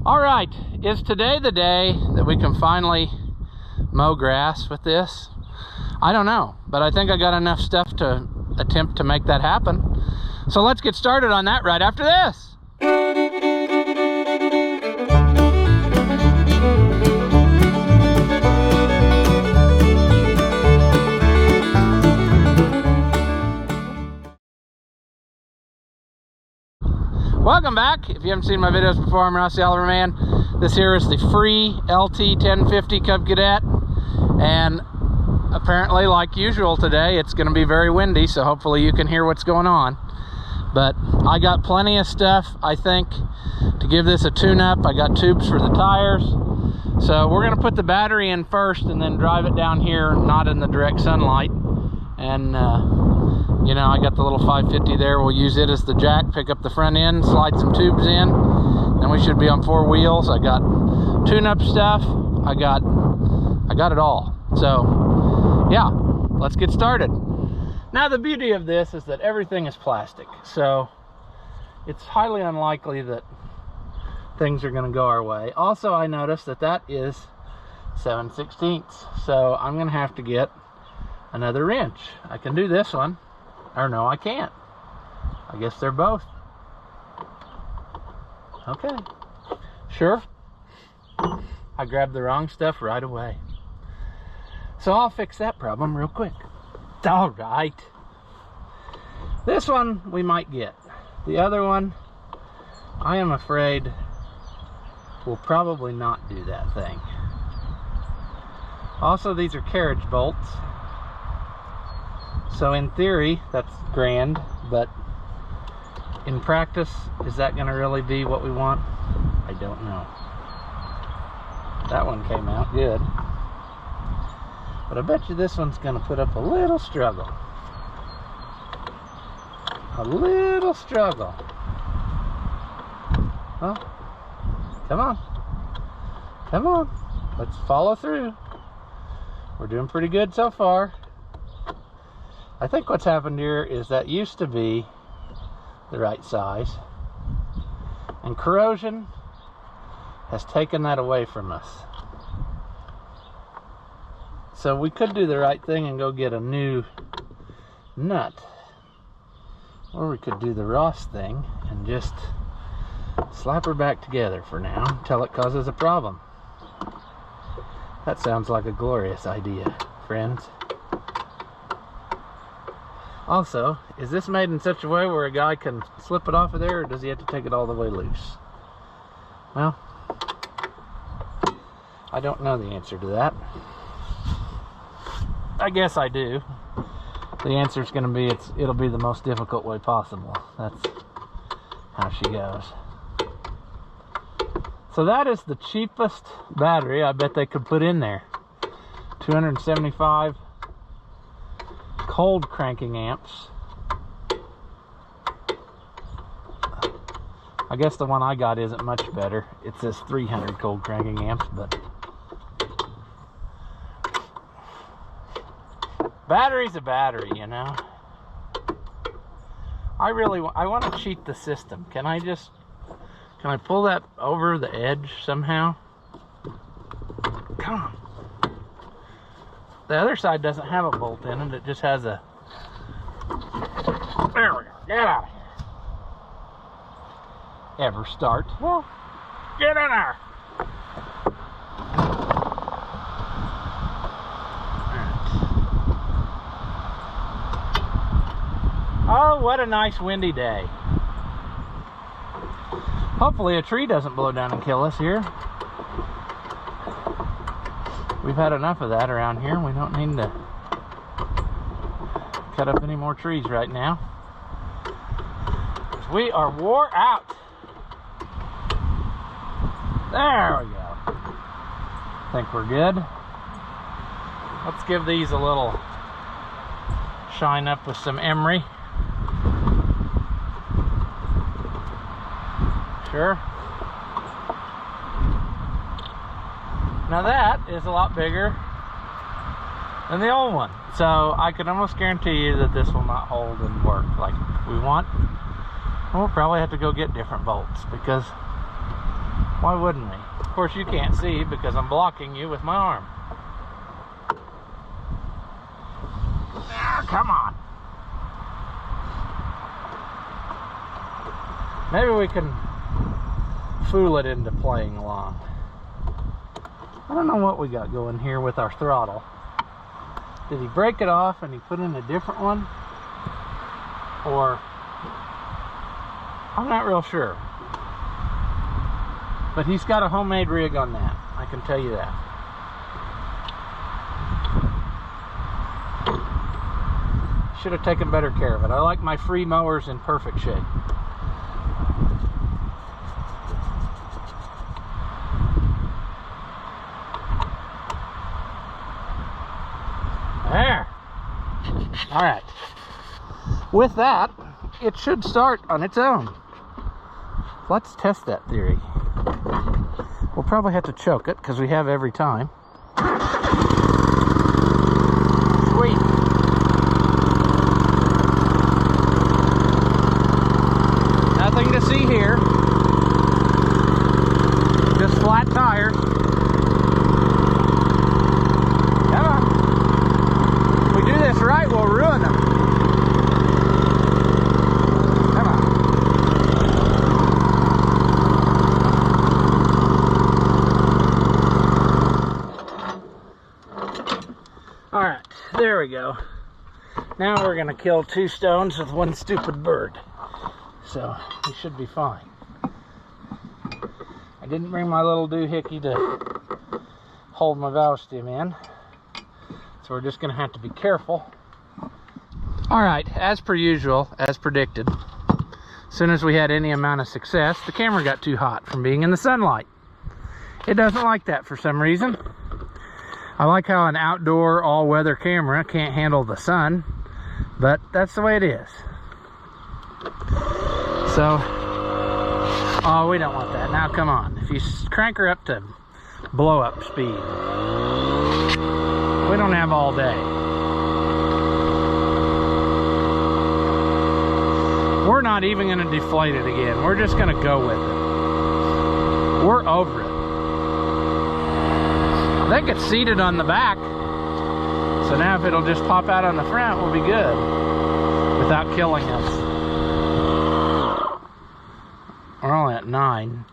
All right, is today the day that we can finally mow grass with this? I don't know, but I think I got enough stuff to attempt to make that happen. So let's get started on that right after this. Welcome back. If you haven't seen my videos before, I'm Ross the Oliver Man. This here is the free LT1050 Cub Cadet, and apparently, like usual today, it's going to be very windy, so hopefully you can hear what's going on. But I got plenty of stuff, I think, to give this a tune-up. I got tubes for the tires, so we're going to put the battery in first and then drive it down here, not in the direct sunlight. And you know, I got the little 550 there. We'll use it as the jack, pick up the front end, slide some tubes in, then we should be on 4 wheels. I got tune-up stuff. I got it all. So yeah, let's get started. Now the beauty of this is that everything is plastic, so it's highly unlikely that things are going to go our way. Also, I noticed that that is 7/16, so I'm going to have to get another wrench. I can do this one, or no, I can't. I guess they're both. Okay, sure. I grabbed the wrong stuff right away. So I'll fix that problem real quick. All right. This one we might get. The other one, I am afraid, will probably not do that thing. Also, these are carriage bolts. So in theory, that's grand, but in practice, is that going to really be what we want? I don't know. That one came out good. But I bet you this one's going to put up a little struggle. A little struggle. Huh? Come on. Come on. Let's follow through. We're doing pretty good so far. I think what's happened here is that used to be the right size, and corrosion has taken that away from us. So we could do the right thing and go get a new nut, or we could do the Ross thing and just slap her back together for now until it causes a problem. That sounds like a glorious idea, friends. Also, is this made in such a way where a guy can slip it off of there, or does he have to take it all the way loose? Well, I don't know the answer to that. I guess I do. The answer is going to be it'll be the most difficult way possible. That's how she goes. So that is the cheapest battery I bet they could put in there. 275 cold cranking amps. I guess the one I got isn't much better. It says 300 cold cranking amps, but battery's a battery, you know. I want to cheat the system. Can I pull that over the edge somehow? Come on. The other side doesn't have a bolt in it. It just has a... There we go. Get out of here. Ever start? Well, get in there. Oh, what a nice windy day. Hopefully a tree doesn't blow down and kill us here. We've had enough of that around here. We don't need to cut up any more trees right now. We are wore out. There we go. I think we're good. Let's give these a little shine up with some emery. Sure. Now that is a lot bigger than the old one, so I can almost guarantee you that this will not hold and work like we want. We'll probably have to go get different bolts, because Why wouldn't we? Of course you can't see because I'm blocking you with my arm. Ah, come on. Maybe we can fool it into playing along. I don't know what we got going here with our throttle. Did he break it off and he put in a different one? Or, I'm not real sure. But he's got a homemade rig on that, I can tell you that. Should have taken better care of it. I like my free mowers in perfect shape. There. All right. With that, it should start on its own. Let's test that theory. We'll probably have to choke it because we have every time. Sweet. Nothing to see here. Just flat tires. Come on. If we do this right, we'll ruin them. Come on. All right, there we go. Now we're gonna kill 2 stones with 1 stupid bird. So we should be fine. I didn't bring my little doohickey to hold my valve stem in. So we're just gonna have to be careful. All right, as per usual, as predicted, as soon as we had any amount of success, the camera got too hot from being in the sunlight. It doesn't like that for some reason. I like how an outdoor all-weather camera can't handle the sun, but that's the way it is. So, oh, we don't want that. Now, come on. If you crank her up to blow-up speed, we don't have all day. We're not even going to deflate it again. We're just going to go with it. We're over it. I think it's seated on the back. So now if it'll just pop out on the front, we'll be good without killing us. We're only at 9.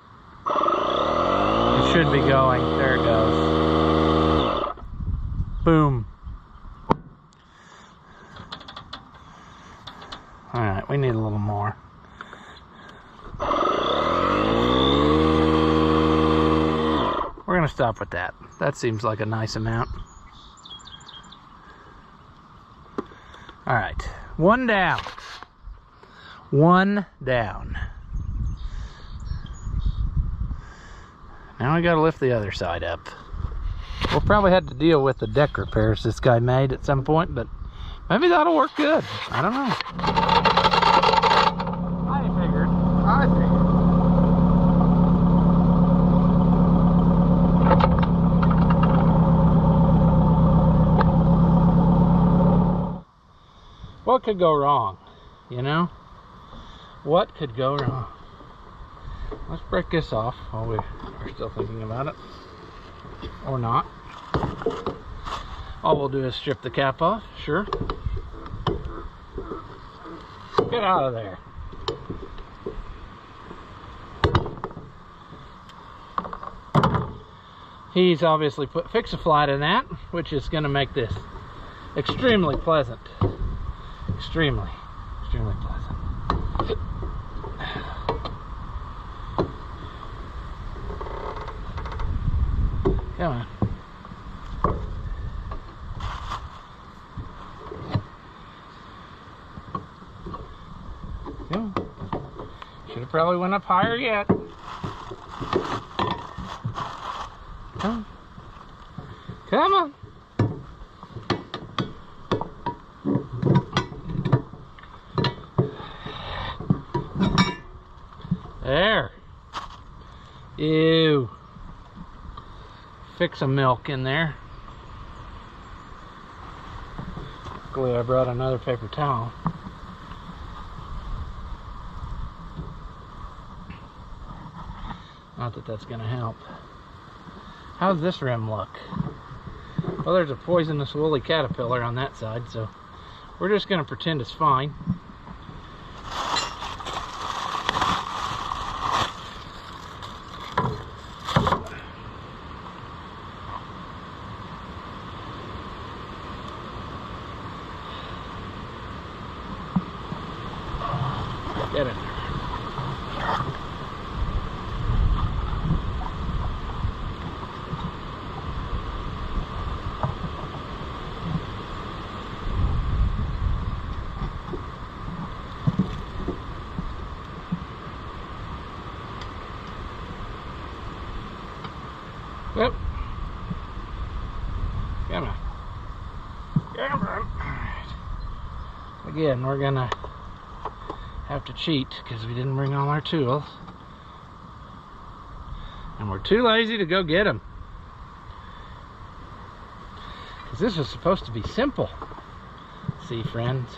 It should be going. There it goes. Boom. All right, we need a little more. We're gonna stop with that. That seems like a nice amount. All right, 1 down. 1 down. Now we gotta lift the other side up. We'll probably have to deal with the deck repairs this guy made at some point, but maybe that'll work good. I don't know. I figured. What could go wrong, you know? What could go wrong? Let's break this off while we are still thinking about it. Or not. All we'll do is strip the cap off, sure. Get out of there. He's obviously put fix-a-flat in that, which is going to make this extremely pleasant. Extremely pleasant. Come on. Come on. Should have probably went up higher yet. Come on. Come on. There. Ew. Fix some milk in there. Luckily I brought another paper towel. Not that that's gonna help. How's this rim look? Well, there's a poisonous woolly caterpillar on that side, so we're just gonna pretend it's fine. Get in there. Yep. Come on. Come on. All right. Again, we're gonna have to cheat because we didn't bring all our tools. And we're too lazy to go get them. Because this was supposed to be simple. See, friends?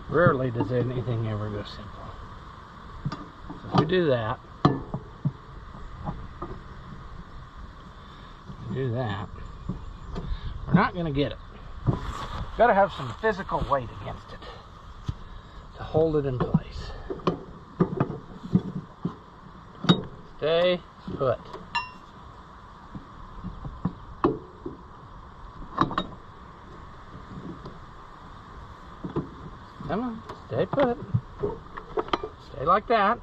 Rarely does anything ever go simple. So if we do that, we're not going to get it. Got to have some physical weight against it to hold it in place. Stay put. Come on, stay put. Stay like that.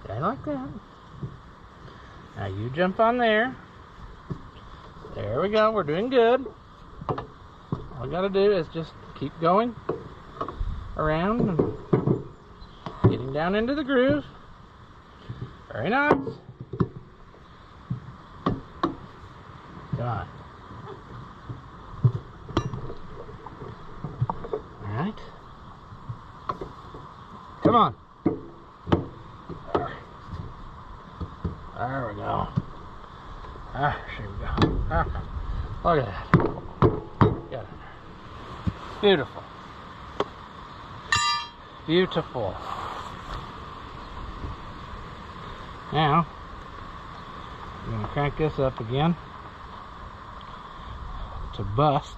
Stay like that. Now you jump on there. There we go, we're doing good. All we gotta do is just keep going around and getting down into the groove. Very nice. Come on. All right. Come on. There we go. Ah, here we go. Ah, look at that. Got it. Beautiful. Beautiful. Now, I'm going to crank this up again to bust.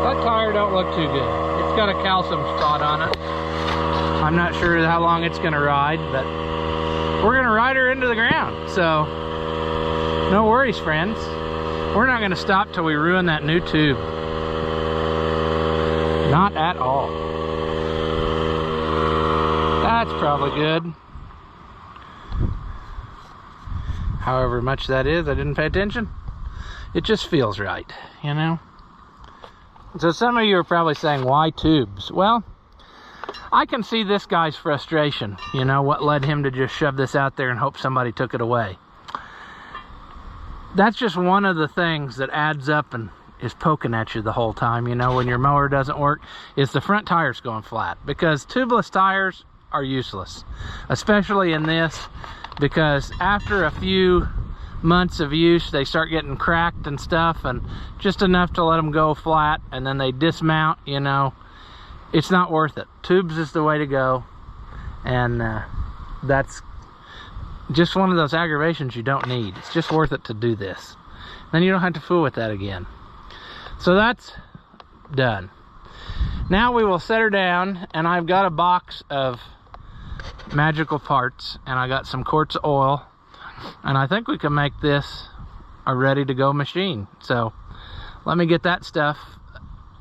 That tire don't look too good. It's got a calcium spot on it. I'm not sure how long it's going to ride, but we're going to ride her into the ground. So, no worries, friends. We're not going to stop till we ruin that new tube. Not at all. That's probably good. However much that is, I didn't pay attention. It just feels right, you know? So some of you are probably saying, why tubes? Well, I can see this guy's frustration, you know, what led him to just shove this out there and hope somebody took it away. That's just one of the things that adds up and is poking at you the whole time, you know, when your mower doesn't work, is the front tires going flat. Because tubeless tires are useless, especially in this, because after a few months of use, they start getting cracked and stuff, and just enough to let them go flat, and then they dismount, you know. It's not worth it. Tubes is the way to go, and that's just one of those aggravations you don't need. It's just worth it to do this. Then you don't have to fool with that again. So that's done. Now we will set her down, and I've got a box of magical parts, and I got some quarts of oil, and I think we can make this a ready-to-go machine. So let me get that stuff,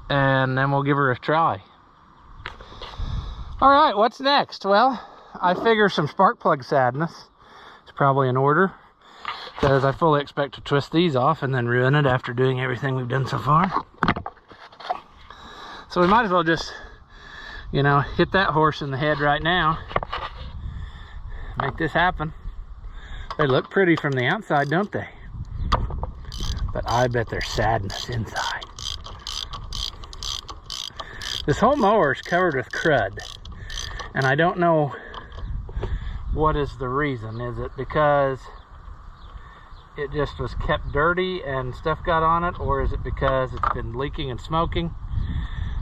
and then we'll give her a try. All right, what's next? Well, I figure some spark plug sadness is probably in order, because I fully expect to twist these off and then ruin it after doing everything we've done so far. So we might as well just, you know, hit that horse in the head right now. Make this happen. They look pretty from the outside, don't they? But I bet there's sadness inside. This whole mower is covered with crud, and I don't know what is the reason. Is it because it just was kept dirty and stuff got on it, or is it because it's been leaking and smoking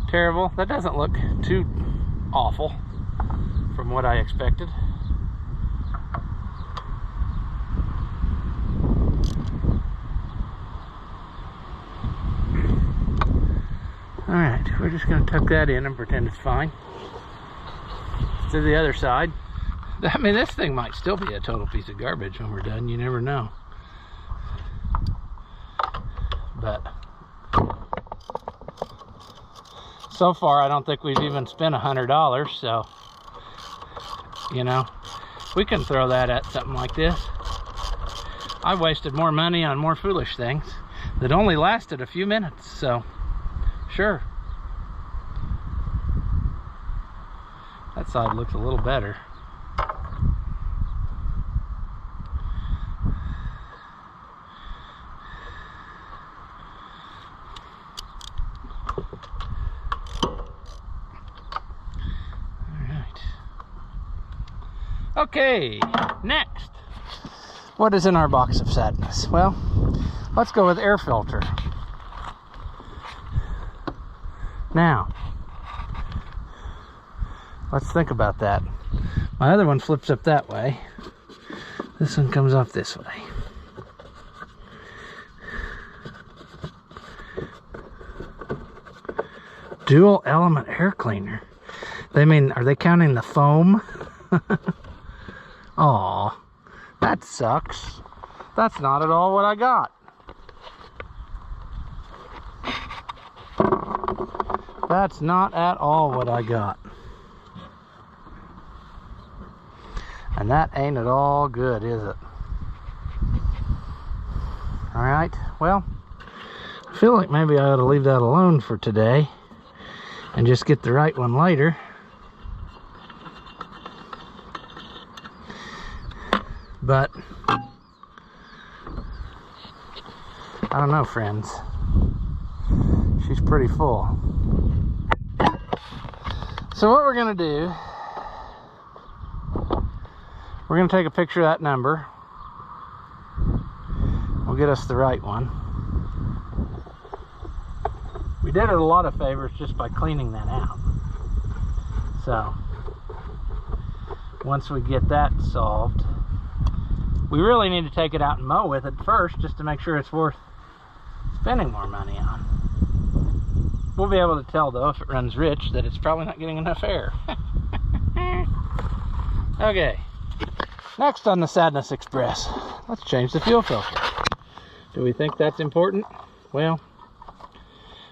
terrible? That doesn't look too awful from what I expected. Alright, we're just going to tuck that in and pretend it's fine. To the other side. I mean, this thing might still be a total piece of garbage when we're done. You never know. But so far, I don't think we've even spent $100. So, you know, we can throw that at something like this. I wasted more money on more foolish things that only lasted a few minutes. So, sure. That side looks a little better. Okay, next. What is in our box of sadness? Well, let's go with air filter. Now, let's think about that. My other one flips up that way. This one comes off this way. Dual element air cleaner. Are they counting the foam? Aw, that sucks. That's not at all what I got. That's not at all what I got. And that ain't at all good, is it? Alright, well, I feel like maybe I ought to leave that alone for today and just get the right one later. But I don't know, friends. She's pretty full. So what we're going to do, we're going to take a picture of that number. We'll get us the right one. We did it a lot of favors just by cleaning that out. So once we get that solved, we really need to take it out and mow with it first, just to make sure it's worth spending more money on. We'll be able to tell, though, if it runs rich, that it's probably not getting enough air. Okay, next on the Sadness Express, let's change the fuel filter. Do we think that's important? Well,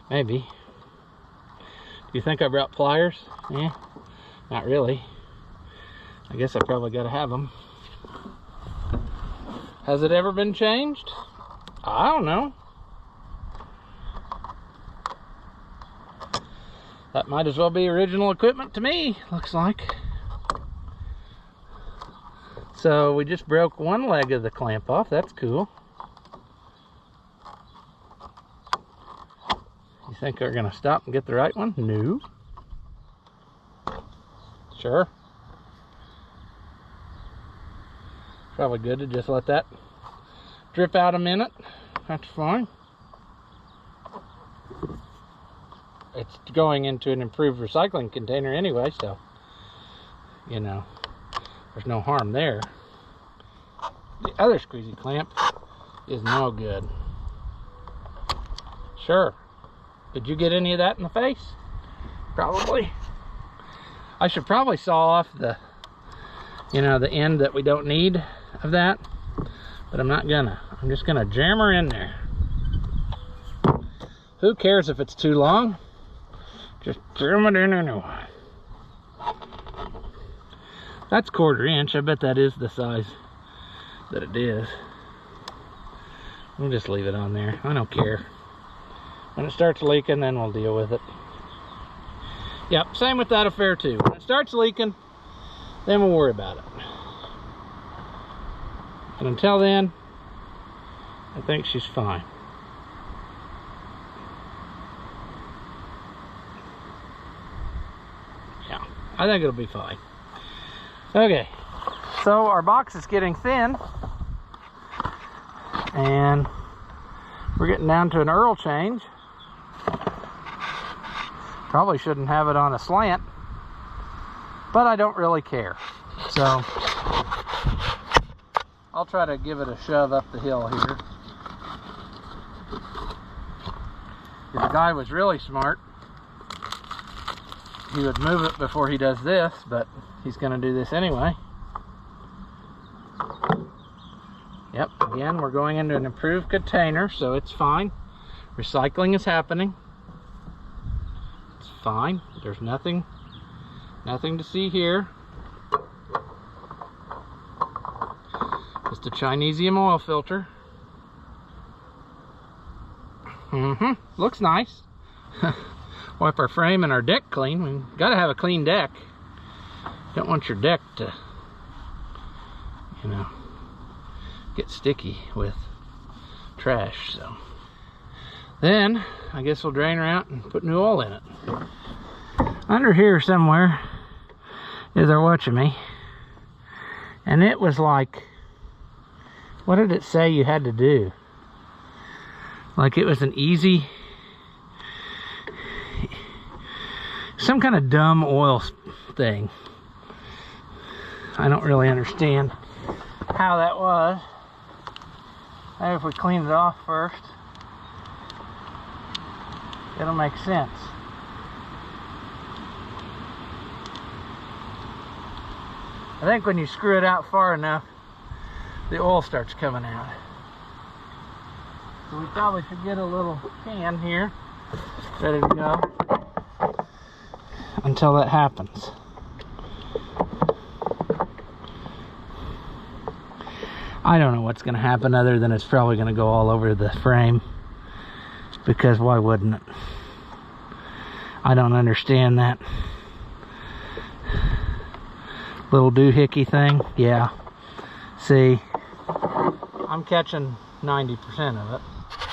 maybe. Do you think I brought pliers? Yeah, not really. I guess I probably got to have them. Has it ever been changed? I don't know. That might as well be original equipment to me, looks like. So we just broke one leg of the clamp off. That's cool. You think we're gonna stop and get the right one? No. Sure. Probably good to just let that drip out a minute. That's fine. It's going into an improved recycling container anyway, so, you know, there's no harm there. The other squeezy clamp is no good. Sure. Did you get any of that in the face? Probably. I should probably saw off the, you know, the end that we don't need of that, but I'm not gonna. I'm just gonna jam her in there. Who cares if it's too long? Just jam it in anyway. That's 1/4 inch. I bet that is the size that it is. We'll just leave it on there. I don't care. When it starts leaking, then we'll deal with it. Yep, same with that affair too. When it starts leaking, then we'll worry about it. And until then, I think she's fine. Yeah, I think it'll be fine. Okay, so our box is getting thin. And we're getting down to an oil change. Probably shouldn't have it on a slant, but I don't really care. So I'll try to give it a shove up the hill here. If the guy was really smart, he would move it before he does this, but he's going to do this anyway. Yep, again, we're going into an improved container, so it's fine. Recycling is happening. It's fine. There's nothing to see here. Just a Chinesium oil filter. Looks nice. Wipe our frame and our deck clean. We've got to have a clean deck. Don't want your deck to, you know, get sticky with trash. So then I guess we'll drain her out and put new oil in it. Under here somewhere is our watching me, and it was like, what did it say you had to do? Like it was an easy, some kind of dumb oil thing. I don't really understand how that was. Maybe if we clean it off first, it'll make sense. I think when you screw it out far enough, the oil starts coming out. So we probably should get a little can here ready to go until that happens. I don't know what's going to happen other than it's probably going to go all over the frame, because why wouldn't it? I don't understand that little doohickey thing. Yeah, see, I'm catching 90% of it.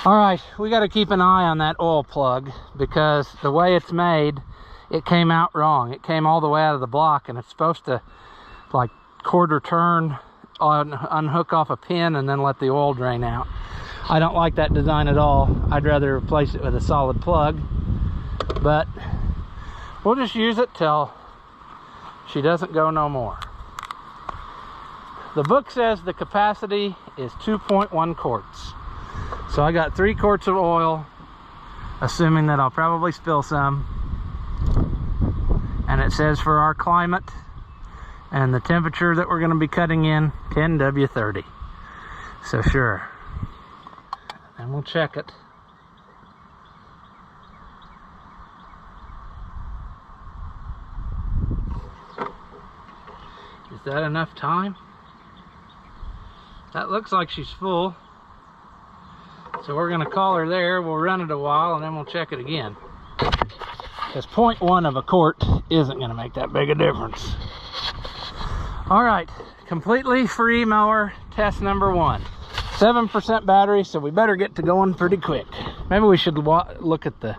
All right, we got to keep an eye on that oil plug, because the way it's made, it came out wrong. It came all the way out of the block, and it's supposed to like quarter turn, unhook off a pin, and then let the oil drain out. I don't like that design at all. I'd rather replace it with a solid plug, but we'll just use it till she doesn't go no more. The book says the capacity is 2.1 quarts. So I got 3 quarts of oil, assuming that I'll probably spill some. And it says for our climate and the temperature that we're going to be cutting in, 10W30. So sure. And we'll check it. Is that enough time? That looks like she's full. So we're gonna call her there, we'll run it a while, and then we'll check it again. Because 0.1 of a quart isn't gonna make that big a difference. All right, completely free mower, test number 1. 7% battery, so we better get to going pretty quick. Maybe we should look at the,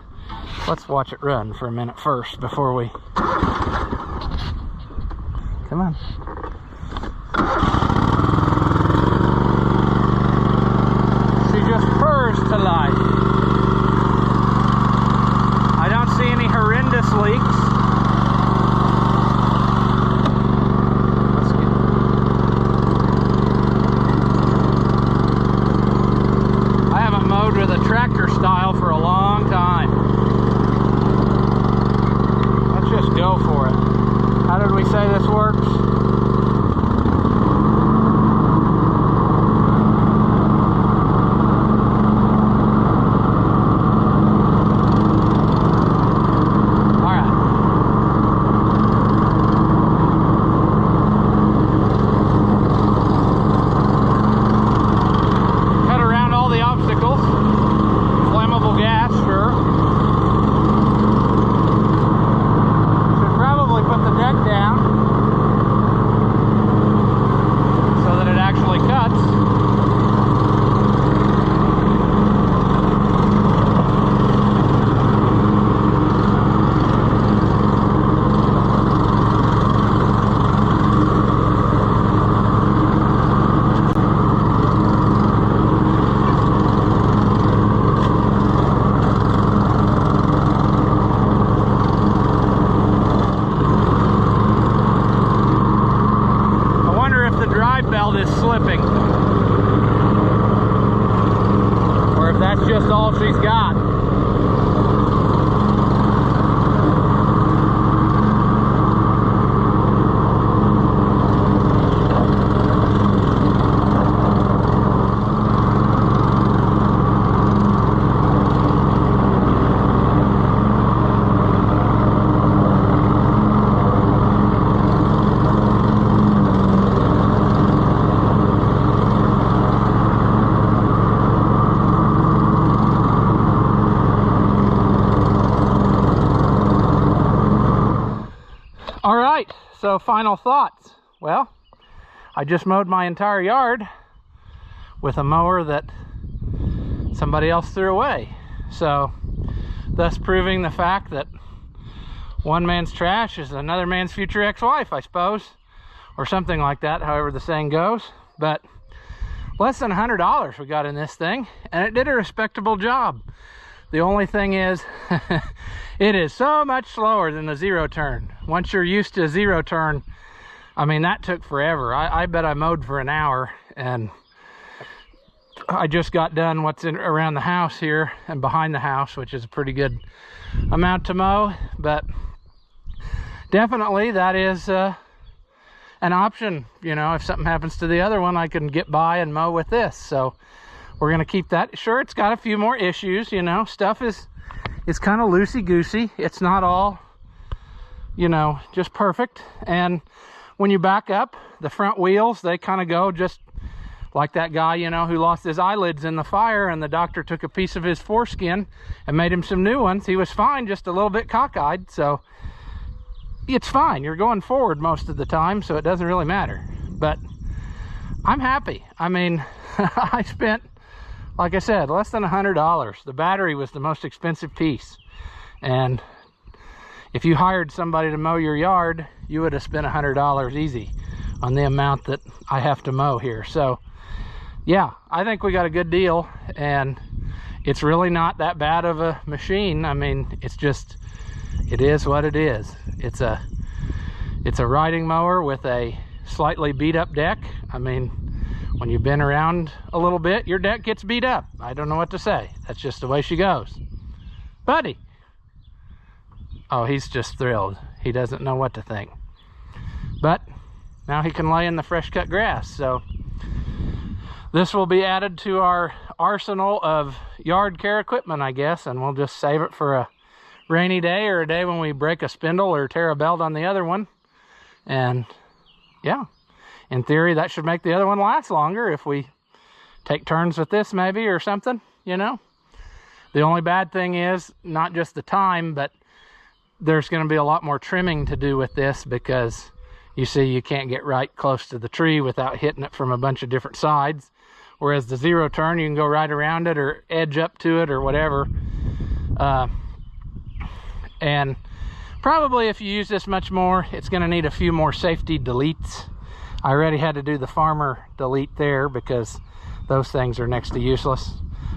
let's watch it run for a minute first before we, come on. To life. I don't see any horrendous leaks. I haven't mowed with a tractor style for a long time. Let's just go for it. How did we say this works? So final thoughts. Well, I just mowed my entire yard with a mower that somebody else threw away. So thus proving the fact that one man's trash is another man's future ex-wife, I suppose, or something like that, however the saying goes. But less than $100 we got in this thing, and it did a respectable job. The only thing is, it is so much slower than the zero turn. Once you're used to a zero turn, I mean, that took forever. I bet I mowed for an hour, and I just got done what's in around the house here and behind the house, which is a pretty good amount to mow. But definitely that is an option. You know, if something happens to the other one, I can get by and mow with this. So we're gonna keep that. Sure, it's got a few more issues, you know, stuff is kind of loosey-goosey. It's not all, you know, just perfect. And when you back up, the front wheels, they kind of go just like that guy, you know, who lost his eyelids in the fire, and the doctor took a piece of his foreskin and made him some new ones. He was fine, just a little bit cockeyed. So it's fine. You're going forward most of the time, so it doesn't really matter. But I'm happy. I mean, I spent, like I said, less than $100. The battery was the most expensive piece. And if you hired somebody to mow your yard, you would have spent $100 easy on the amount that I have to mow here. So yeah, I think we got a good deal, and it's really not that bad of a machine. I mean, it's just, it is what it is. It's a riding mower with a slightly beat up deck. I mean, when you've been around a little bit, your deck gets beat up. I don't know what to say. That's just the way she goes. Buddy. Oh, he's just thrilled. He doesn't know what to think. But now he can lay in the fresh cut grass. So this will be added to our arsenal of yard care equipment, I guess, and we'll just save it for a rainy day, or a day when we break a spindle or tear a belt on the other one. And yeah, in theory, that should make the other one last longer if we take turns with this maybe, or something, you know. The only bad thing is not just the time, but there's going to be a lot more trimming to do with this, because you see, you can't get right close to the tree without hitting it from a bunch of different sides. Whereas the zero turn, you can go right around it or edge up to it or whatever. And probably if you use this much more, it's going to need a few more safety deletes. I already had to do the farmer delete there, because those things are next to useless.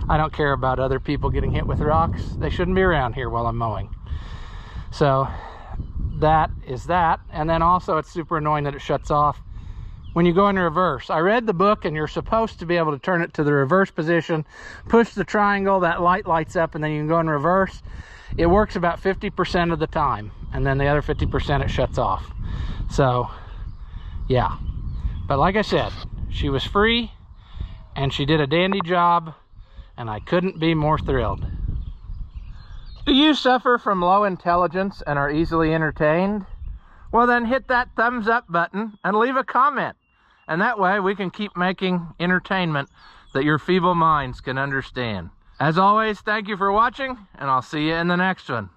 I don't care about other people getting hit with rocks. They shouldn't be around here while I'm mowing. So that is that. And then also, it's super annoying that it shuts off when you go in reverse. I read the book, and you're supposed to be able to turn it to the reverse position, push the triangle, that light lights up, and then you can go in reverse. It works about 50% of the time, and then the other 50% it shuts off. So yeah, but like I said, she was free and she did a dandy job, and I couldn't be more thrilled. Do you suffer from low intelligence and are easily entertained? Well, then hit that thumbs up button and leave a comment. And that way we can keep making entertainment that your feeble minds can understand. As always, thank you for watching, and I'll see you in the next one.